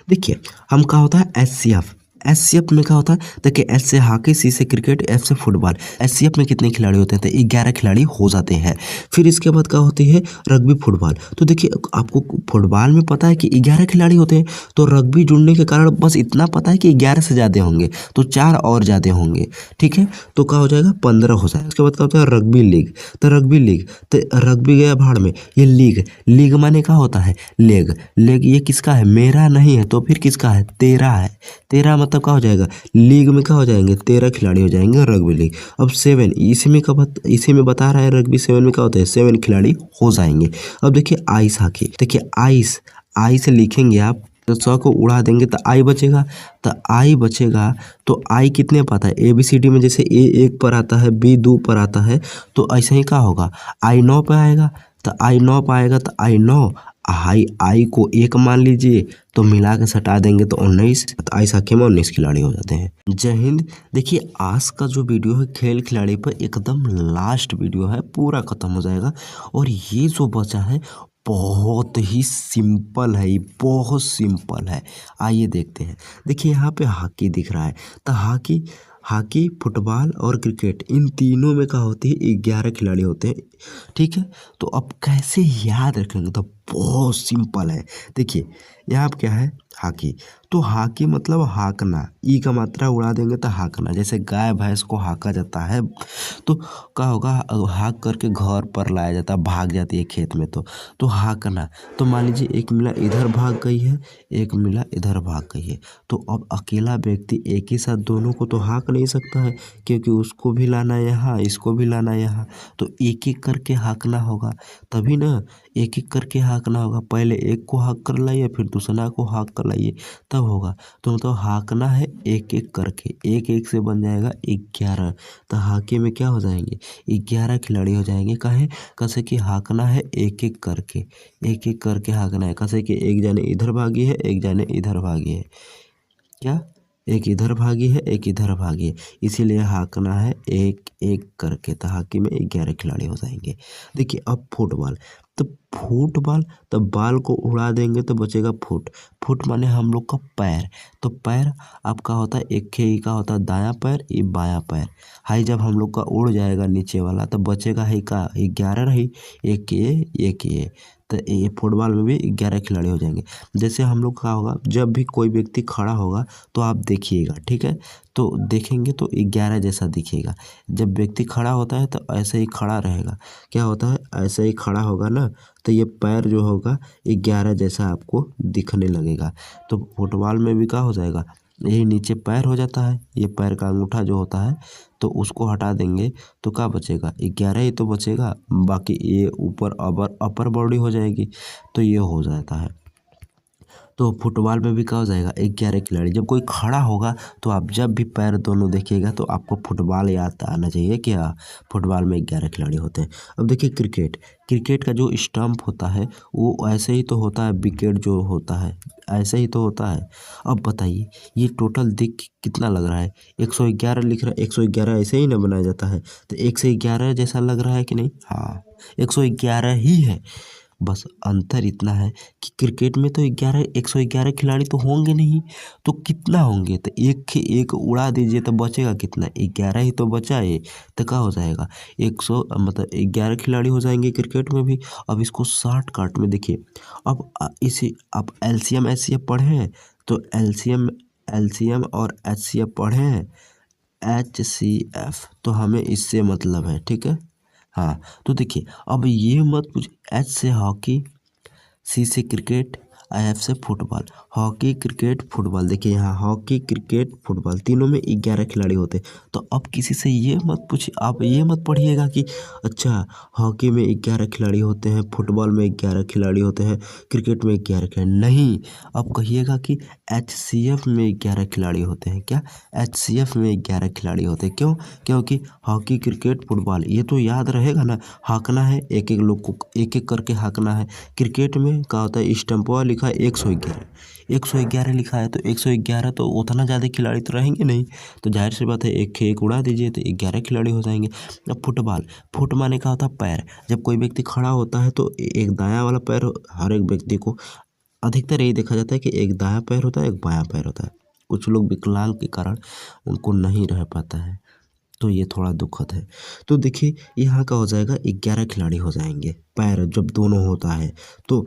देखिए, हम क्या होता है एचसीएफ, एचसीएफ में क्या होता है, देखिए एच से हॉकी, सी से क्रिकेट, एफ से फुटबॉल। एचसीएफ में कितने खिलाड़ी होते हैं, तो 11 खिलाड़ी हो जाते हैं। फिर इसके बाद क्या होती है रग्बी फुटबॉल। तो देखिए आपको फुटबॉल में पता है कि 11 खिलाड़ी होते हैं, तो रग्बी जुड़ने के कारण बस इतना पता है कि 11 से ज़्यादा होंगे, तो 4 और ज़्यादा होंगे। ठीक है, तो क्या हो जाएगा 15 हो जाएगा। उसके बाद क्या होता है रग्बी लीग, तो रग्बी लीग, तो रग्बी गया भाड़ में, ये लीग, लीग माने क्या होता है लेग, लेग ये किसका है, मेरा नहीं है, तो फिर किसका है, तेरा है। तेरा मतलब क्या हो जाएगा, लीग में क्या हो जाएंगे 13 खिलाड़ी हो जाएंगे रग्बी लीग। अब 7 इसी में बता रहा है रग्बी 7 में क्या होता है 7 खिलाड़ी हो जाएंगे। अब देखिए आइस हॉकी, देखिए आइस, आई से लिखेंगे आप तो 100 को उड़ा देंगे तो आई बचेगा, तो आई बचेगा। तो आई कितने पर आता है, ए बी सी डी में जैसे ए 1 पर आता है, बी 2 पर आता है, तो ऐसे ही क्या होगा आई 9 पे आएगा। तो आई 9 पे आएगा तो आई 9, आई को 1 मान लीजिए, तो मिला के सटा देंगे तो 19, तो आई साखे में 19 खिलाड़ी हो जाते हैं। जय हिंद। देखिए आज का जो वीडियो है खेल खिलाड़ी पर एकदम लास्ट वीडियो है, पूरा खत्म हो जाएगा। और ये जो बचा है बहुत ही सिंपल है, ये बहुत सिंपल है। आइए देखते हैं। देखिए यहाँ पे हॉकी दिख रहा है, तो हॉकी, हॉकी फुटबॉल और क्रिकेट इन तीनों में क्या होती है 11 खिलाड़ी होते हैं। ठीक है, तो अब कैसे याद रखेंगे, तो बहुत सिंपल है। देखिए यहाँ पे क्या है हॉकी, तो हॉकी मतलब हाँकना, ई का मात्रा उड़ा देंगे तो हाँकना, जैसे गाय भैंस को हाँका जाता है, तो क्या होगा हाँक करके घर पर लाया जाता है, भाग जाती है खेत में, तो हाँकना। तो मान लीजिए एक मिला इधर भाग गई है, एक मिला इधर भाग गई है, तो अब अकेला व्यक्ति एक ही साथ दोनों को तो हाँक नहीं सकता है, क्योंकि उसको भी लाना है यहाँ, इसको भी लाना है यहाँ, तो एक एक करके हाँकना होगा। तभी ना एक एक करके हाँकना होगा, पहले एक को हाँक कर लाइए फिर दूसरा को हाँक कर लाइए, तब होगा। तो मतलब हाँकना है एक एक करके, एक एक से बन जाएगा 11। तो हॉकी में क्या हो जाएंगे 11 खिलाड़ी हो जाएंगे। काहे, कैसे कि हाँकना है एक एक करके, एक एक करके हाँकना है। कैसे कि एक जाने इधर भागी है, एक जाने इधर भागी है, क्या एक इधर भागी है, एक इधर भागी है, इसीलिए हाँकना है एक एक करके। तो हॉकी में 11 खिलाड़ी हो जाएंगे। देखिए अब फुटबॉल, तो फुटबॉल, तो बॉल को उड़ा देंगे तो बचेगा फुट, फुट माने हम लोग का पैर। तो पैर आपका होता है एक ही का होता है दायां पैर, ये बायां पैर। हाई जब हम लोग का उड़ जाएगा नीचे वाला तो बचेगा ही का 11 रही, एक ये एक ये। तो ये फुटबॉल में भी 11 खिलाड़ी हो जाएंगे। जैसे हम लोग का होगा जब भी कोई व्यक्ति खड़ा होगा तो आप देखिएगा, ठीक है, तो देखेंगे तो 11 जैसा दिखेगा। जब व्यक्ति खड़ा होता है तो ऐसे ही खड़ा रहेगा, क्या होता है ऐसे ही खड़ा होगा ना, तो ये पैर जो होगा 11 जैसा आपको दिखने लगेगा। तो फुटबॉल में भी क्या हो जाएगा, यही नीचे पैर हो जाता है, ये पैर का अंगूठा जो होता है, तो उसको हटा देंगे तो क्या बचेगा 11 ही तो बचेगा, बाकी ये ऊपर अपर बॉडी हो जाएगी, तो ये हो जाता है। तो फुटबॉल में भी क्या हो जाएगा 11 खिलाड़ी। जब कोई खड़ा होगा तो आप जब भी पैर दोनों देखिएगा तो आपको फुटबॉल याद आना चाहिए कि हाँ फुटबॉल में 11 खिलाड़ी होते हैं। अब देखिए क्रिकेट, क्रिकेट का जो स्टंप होता है वो ऐसे ही तो होता है, विकेट जो होता है ऐसे ही तो होता है। अब बताइए ये टोटल दिख कितना लग रहा है, 111 लिख रहा है, 111 ऐसे ही ना बनाया जाता है, तो 111 जैसा लग रहा है कि नहीं, हाँ 111 ही है। बस अंतर इतना है कि क्रिकेट में तो 111 खिलाड़ी तो होंगे नहीं, तो कितना होंगे, तो एक उड़ा दीजिए तो बचेगा कितना, 11 ही तो बचा है, तो क्या हो जाएगा 100, मतलब 11 खिलाड़ी हो जाएंगे क्रिकेट में भी। अब इसको 60 काट में देखिए, अब इसी आप एलसीएम एचसीएफ पढ़े हैं, तो एलसीएम और एचसीएफ पढ़े हैं, एचसीएफ, तो हमें इससे मतलब है, ठीक है। हाँ, तो देखिए अब ये मत पूछ, एच से हॉकी, सी से क्रिकेट, एफ से फुटबॉल, हॉकी क्रिकेट फुटबॉल। देखिए यहाँ हॉकी क्रिकेट फुटबॉल तीनों में 11 खिलाड़ी होते हैं। तो अब किसी से ये मत पूछिए, आप ये मत पढ़िएगा कि अच्छा हॉकी में 11 खिलाड़ी होते हैं, फुटबॉल में 11 खिलाड़ी होते हैं, क्रिकेट में 11 खिलाड़ी नहीं। अब कहिएगा कि एचसीएफ में 11 खिलाड़ी होते हैं, क्या एचसीएफ में 11 खिलाड़ी होते हैं, क्यों, क्योंकि हॉकी क्रिकेट फुटबॉल ये तो याद रहेगा ना, हाँकना है एक एक लोग को, एक एक करके हाँकना है। क्रिकेट में क्या होता है स्टम्पवा लिखा है 111, 111 लिखा है, तो 111 तो उतना ज़्यादा खिलाड़ी तो रहेंगे नहीं, तो जाहिर सी बात है एक एक उड़ा दीजिए तो 11 खिलाड़ी हो जाएंगे। अब फुटबॉल, फुट माने का होता है पैर, जब कोई व्यक्ति खड़ा होता है तो एक दायां वाला पैर हर एक व्यक्ति को अधिकतर यही देखा जाता है कि एक दायां पैर होता है, एक बायां पैर होता है। कुछ लोग विकलांग के कारण उनको नहीं रह पाता है, तो ये थोड़ा दुखद है। तो देखिए यहाँ का हो जाएगा 11 खिलाड़ी हो जाएंगे। पैर जब दोनों होता है तो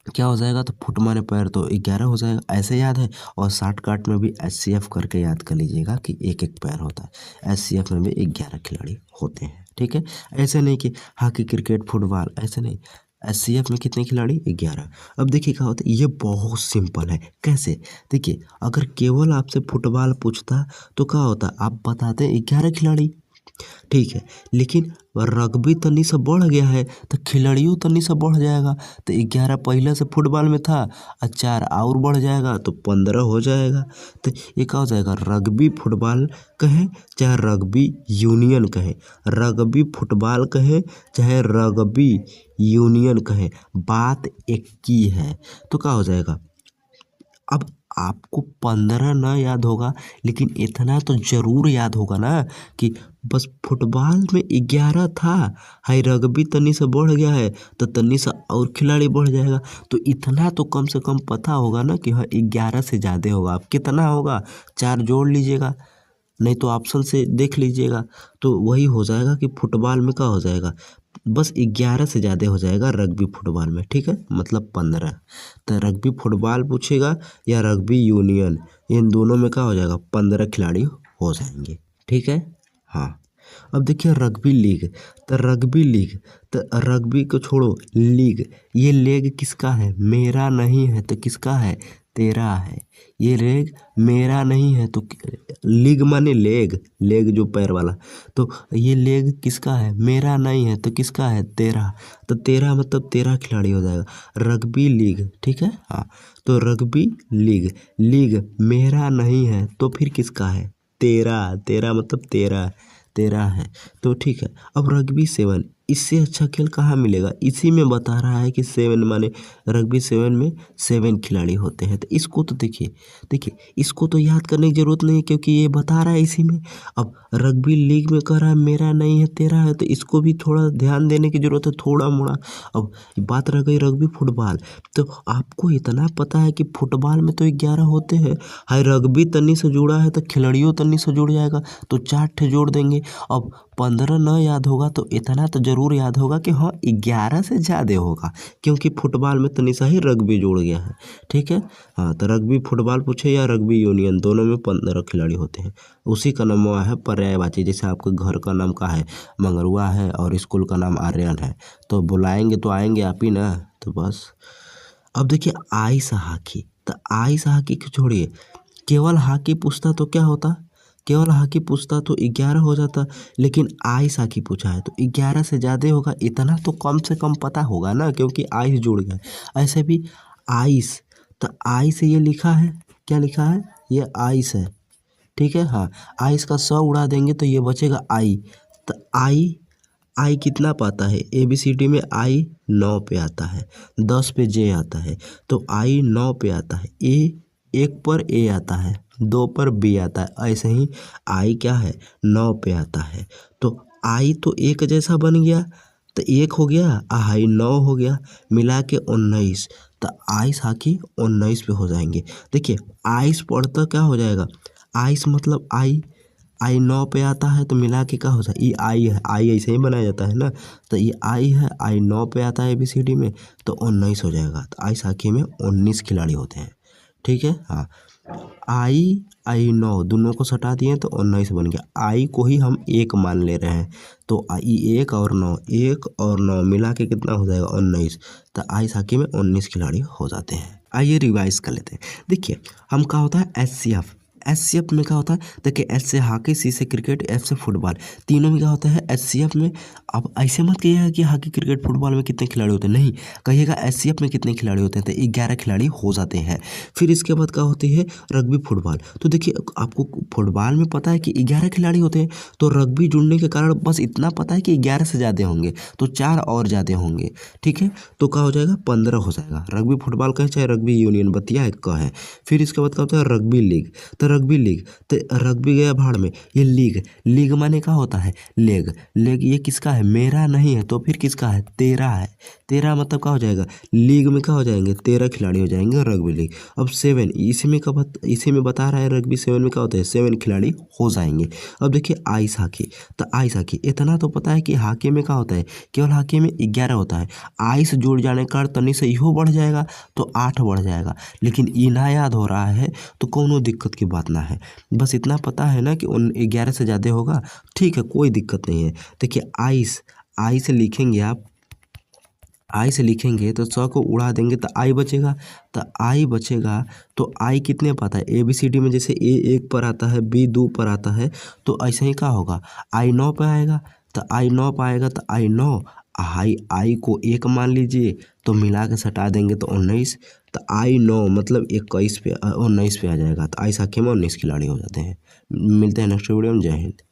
क्या हो जाएगा, तो फुट माने पैर तो 11 हो जाएगा, ऐसे याद है। और शॉर्टकट में भी SCF करके याद कर लीजिएगा कि एक एक पैर होता है। SCF में भी 11 खिलाड़ी होते हैं, ठीक है। ऐसे नहीं कि हॉकी, क्रिकेट, फुटबॉल, ऐसे नहीं। SCF में कितने खिलाड़ी, 11। अब देखिए क्या होता है, ये बहुत सिंपल है। कैसे, देखिए अगर केवल आपसे फुटबॉल पूछता तो क्या होता, आप बताते 11 खिलाड़ी, ठीक है। लेकिन रग्बी तनी से बढ़ गया है तो खिलाड़ियों तनी से बढ़ जाएगा। तो 11 पहले से फुटबॉल में था और 4 और बढ़ जाएगा तो 15 हो जाएगा। तो ये क्या हो जाएगा, रग्बी फुटबॉल कहे चाहे रग्बी यूनियन कहे, रग्बी फुटबॉल कहे चाहे रग्बी यूनियन कहे, बात एक ही है। तो क्या हो जाएगा, अब आपको 15 ना याद होगा, लेकिन इतना तो जरूर याद होगा ना कि बस फुटबॉल में 11 था, हाई रग्बी तनी से बढ़ गया है तो तनी से और खिलाड़ी बढ़ जाएगा। तो इतना तो कम से कम पता होगा ना कि हाँ 11 से ज़्यादा होगा। अब कितना होगा, 4 जोड़ लीजिएगा, नहीं तो ऑप्शन से देख लीजिएगा। तो वही हो जाएगा कि फुटबॉल में क्या हो जाएगा, बस 11 से ज़्यादा हो जाएगा रग्बी फुटबॉल में, ठीक है, मतलब 15। तो रग्बी फुटबॉल पूछेगा या रग्बी यूनियन, इन दोनों में क्या हो जाएगा, 15 खिलाड़ी हो जाएंगे, ठीक है। हाँ, अब देखिए रग्बी लीग, तो रग्बी लीग, तो रग्बी को छोड़ो, लीग, ये लेग किसका है, मेरा नहीं है तो किसका है, तेरा है। ये लेग मेरा नहीं है तो लीग माने लेग, लेग जो पैर वाला, तो ये लेग किसका है, मेरा नहीं है तो किसका है, तेरा। तो तेरा मतलब 13 खिलाड़ी हो जाएगा, रग्बी लीग, ठीक है। हाँ, तो रग्बी लीग, लीग मेरा नहीं है तो फिर किसका है, तेरा, तेरा मतलब 13 है, तो ठीक है। अब रग्बी 7, इससे अच्छा खेल कहाँ मिलेगा, इसी में बता रहा है कि 7 माने रग्बी 7 में 7 खिलाड़ी होते हैं। तो इसको तो देखिए, देखिए इसको तो याद करने की ज़रूरत नहीं क्योंकि ये बता रहा है इसी में। अब रग्बी लीग में कह रहा है मेरा नहीं है तेरा है, तो इसको भी थोड़ा ध्यान देने की ज़रूरत है, थोड़ा मोड़ा। अब बात रह गई रग्बी फुटबॉल, तो आपको इतना पता है कि फुटबॉल में तो 11 होते हैं, हाई रग्बी तनी से जुड़ा है तो खिलाड़ियों तनी से जुड़ जाएगा, तो 4 ठे जोड़ देंगे। अब 15 न याद होगा तो इतना तो जरूर याद होगा कि हाँ 11 से ज़्यादा होगा, क्योंकि फुटबॉल में तनी सा ही रग्बी जुड़ गया है, ठीक है। हाँ, तो रग्बी फुटबॉल पूछे या रग्बी यूनियन, दोनों में 15 खिलाड़ी होते हैं। उसी का नाम हुआ है पर्यायवाची। जैसे आपके घर का नाम का है मंगरुआ है और स्कूल का नाम आर्यन है, तो बुलाएंगे तो आएंगे आप ही ना, तो बस। अब देखिए आइस हॉकी, तो आइस हॉकी को छोड़िए, केवल हॉकी पूछता तो क्या होता, केवल हॉकी पूछता तो 11 हो जाता, लेकिन आइस हॉकी पूछा है तो 11 से ज़्यादा होगा, इतना तो कम से कम पता होगा ना क्योंकि आइस जुड़ गया। ऐसे भी आइस, तो आइस ये लिखा है, क्या लिखा है, ये आइस है, ठीक है। हाँ, आइस का 100 उड़ा देंगे तो ये बचेगा आई। तो आई, आई कितना पाता है, ABCD में आई 9 पे आता है, 10 पे जे आता है, तो आई 9 पे आता है, एक पर ए आता है, 2 पर बी आता है, ऐसे ही आई क्या है 9 पे आता है। तो आई तो एक जैसा बन गया, तो 1 हो गया, आई 9 हो गया, मिला के 19। तो आइस हॉकी 19 पे हो जाएंगे। देखिए आइस पढ़ता क्या हो जाएगा, आइस मतलब आई, आई 9 पे आता है तो मिला के क्या हो जाए, ये आई है, आई ऐसे ही बनाया जाता है ना, तो ये आई है, आई 9 पे आता है ABCD में तो 19 हो जाएगा। तो आइस हॉकी में 19 खिलाड़ी होते हैं, ठीक है। हाँ, आई 9 दोनों को सटा दिए तो 19 बन गया, आई को ही हम 1 मान ले रहे हैं, तो आई 1 और 9, 1 और 9 मिला के कितना हो जाएगा 19। तो आइस हॉकी में 19 खिलाड़ी हो जाते हैं। आइए रिवाइज कर लेते हैं। देखिए हम क्या होता है SCF में क्या होता है, देखिए S से हॉकी, C से क्रिकेट, F से फुटबॉल, तीनों में क्या होता है SCF में। अब ऐसे मत कहिएगा कि हॉकी, क्रिकेट, फुटबॉल में कितने खिलाड़ी होते हैं, नहीं, कहिएगा SCF में कितने खिलाड़ी होते हैं, तो 11 खिलाड़ी हो जाते हैं। फिर इसके बाद क्या होती है रग्बी फुटबॉल, तो देखिए आपको फुटबॉल में पता है कि 11 खिलाड़ी होते हैं, तो रग्बी जुड़ने के कारण बस इतना पता है कि 11 से ज़्यादा होंगे, तो 4 और ज़्यादा होंगे, ठीक है। तो क्या हो जाएगा 15 हो जाएगा। रग्बी फुटबॉल कहे चाहे रग्बी यूनियन, बतिया एक का है। फिर इसके बाद क्या होता है रग्बी लीग, तो रग्बी लीग, तो रग्बी गया भाड़ में, ये लीग, लीग माने क्या होता है लेग, लेग ये किसका है, मेरा नहीं है तो फिर किसका है, तेरा है, 13 मतलब क्या हो जाएगा, लीग में क्या हो जाएंगे, 13 खिलाड़ी हो जाएंगे रग्बी लीग। अब 7 इसी में बता रहा है रग्बी 7 में क्या होता है, 7 खिलाड़ी हो जाएंगे। अब देखिए आइस हॉकी, तो आइस हॉकी इतना तो पता है कि हॉकी में क्या होता है, केवल हॉकी में 11 होता है। आइस जुड़ जाने का तनी से इहो बढ़ जाएगा तो 8 बढ़ जाएगा, लेकिन ई ना याद हो रहा है तो कोनो दिक्कत की बात ना है। बस इतना पता है ना कि उन 11 से ज़्यादा होगा, ठीक है, कोई दिक्कत नहीं है। देखिए आइस, आई से लिखेंगे आप, आई से लिखेंगे तो 100 को उड़ा देंगे तो आई बचेगा, तो आई बचेगा। तो आई कितने पर आता है, ABCD में जैसे A 1 पर आता है, B 2 पर आता है, तो ऐसे ही क्या होगा, आई 9 पे आएगा। तो आई 9 पे आएगा तो आई 9, आई को 1 मान लीजिए, तो मिला के सटा देंगे तो 19। तो आई 9 मतलब 21 पे 19 पे आ जाएगा। तो आई साखे में 19 खिलाड़ी हो जाते हैं। मिलते हैं नेक्स्ट वीडियो में। जय हिंद।